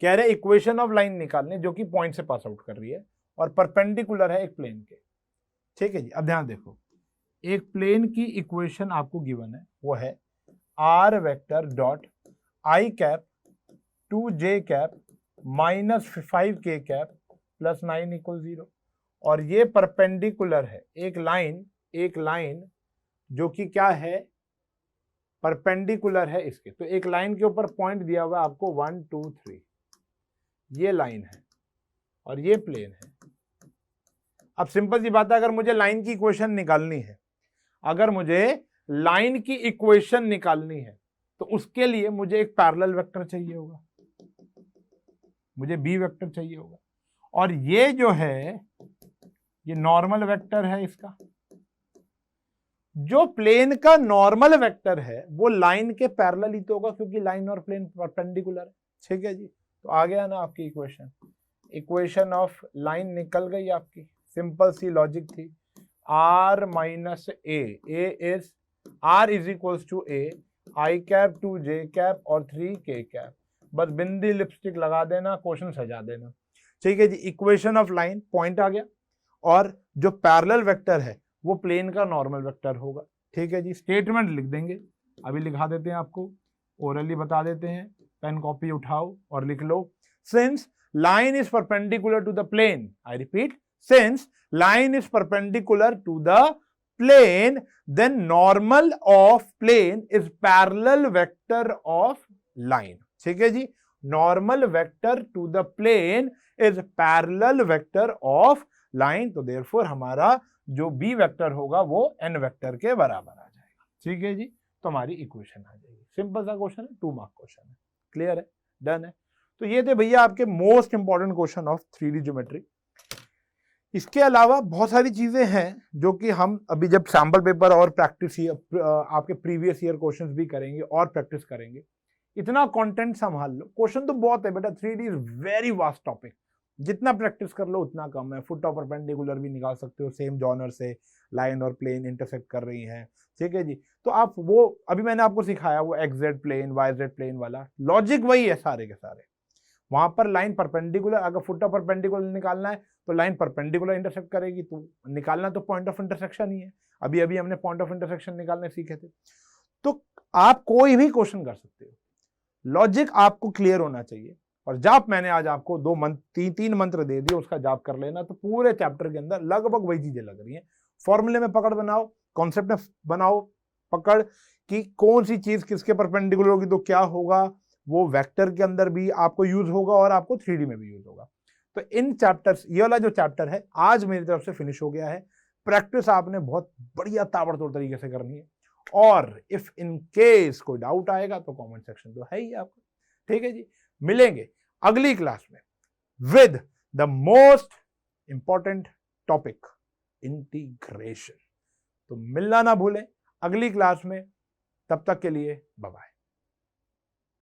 कह रहे इक्वेशन ऑफ लाइन निकालने जो कि पॉइंट से पास आउट कर रही है और परपेंडिकुलर है एक प्लेन के। ठीक है जी, अब ध्यान देखो, एक प्लेन की इक्वेशन आपको गिवन है, वो है r vector dot i cap 2j cap -5k cap +9 = 0, और ये परपेंडिकुलर है एक लाइन जो कि क्या है, परपेंडिकुलर है इसके। तो एक लाइन के ऊपर पॉइंट दिया हुआ है आपको 1 2 3, ये लाइन है और ये प्लेन है। अब सिंपल सी बात है, अगर मुझे लाइन की इक्वेशन निकालनी है, अगर मुझे लाइन की इक्वेशन निकालनी है तो उसके लिए मुझे एक पैरेलल वेक्टर चाहिए होगा, मुझे बी वेक्टर चाहिए होगा, और ये जो है ये नॉर्मल वेक्टर है इसका। जो प्लेन का नॉर्मल वेक्टर है वो लाइन के पैरेलल ही तो होगा, क्योंकि लाइन और प्लेन परपेंडिकुलर है। ठीक है जी, तो आ गया ना आपकी इक्वेशन ऑफ लाइन निकल गई आपकी, सिंपल सी लॉजिक थी। r - a is r = a, i cap 2j cap और 3k कैप, बस बिंदी लिपस्टिक लगा देना, क्वेश्चन सजा देना। ठीक है जी, इक्वेशन ऑफ लाइन पॉइंट आ गया, और जो पैरेलल वेक्टर है वो प्लेन का नॉर्मल वेक्टर होगा। ठीक है जी, स्टेटमेंट लिख देंगे, अभी लिखा देते हैं आपको, ओरली बता देते हैं, पेन कॉपी उठाओ और लिख लो। Since line is perpendicular to the plane, I repeat, since line is perpendicular to the plane, then normal of plane is parallel vector of line। ठीक है जी, normal vector to the plane is parallel vector of line। तो therefore हमारा जो b vector होगा वो n vector के बराबर आ जाएगा। ठीक है जी, तो हमारी इक्वेशन आ जाएगी। सिंपल सा क्वेश्चन है, 2 मार्क क्वेश्चन है, क्लियर है, डन है। तो ये थे भैया आपके most important question of 3D geometry. इसके अलावा बहुत सारी चीजें हैं जो कि हम अभी जब सैम्पल पेपर और प्रैक्टिस आपके प्रीवियस ईयर क्वेश्चंस भी करेंगे और प्रैक्टिस करेंगे, इतना कंटेंट संभाल लो। क्वेश्चन तो बहुत है बेटा, 3D is very vast topic, जितना प्रैक्टिस कर लो उतना कम है। फुट ऑफ परपेंडिकुलर भी निकाल सकते हो, सेम जॉनर से लाइन और प्लेन इंटरसेक्ट कर रही हैं। ठीक है जी, तो आप वो अभी मैंने आपको सिखाया वो XZ प्लेन YZ प्लेन वाला लॉजिक वही है सारे के सारे। वहां पर लाइन परपेंडिकुलर, अगर फुट ऑफ परपेंडिकुलर निकालना है तो लाइन परपेंडिकुलर इंटरसेक्ट करेगी, तो निकालना तो पॉइंट ऑफ इंटरसेक्शन ही है। अभी अभी हमने पॉइंट ऑफ इंटरसेक्शन निकालने सीखे थे। तो आप कोई भी क्वेश्चन कर सकते हो, लॉजिक आपको क्लियर होना चाहिए। और जाप मैंने आज आपको 3 मंत्र दे दिए, उसका जाप कर लेना, तो पूरे चैप्टर के अंदर लगभग वही चीजें लग रही हैं। फॉर्मूले में पकड़ बनाओ, कॉन्सेप्ट में बनाओ पकड़ कि कौन सी चीज किसके परपेंडिकुलर होगी तो क्या होगा, वो वेक्टर के अंदर भी आपको यूज होगा और आपको 3D में भी यूज होगा। तो इन चैप्टर्स, ये वाला जो चैप्टर है आज मेरी तरफ से फिनिश हो गया है। प्रैक्टिस आपने बहुत बढ़िया ताबड़तोड़ तरीके से करनी है, और इफ इन केस कोई डाउट आएगा तो कमेंट सेक्शन तो है ही आपका। ठीक है जी, मिलेंगे अगली क्लास में with the most important topic, integration. तो मिलना ना भूलें अगली क्लास में, तब तक के लिए बाय बाय।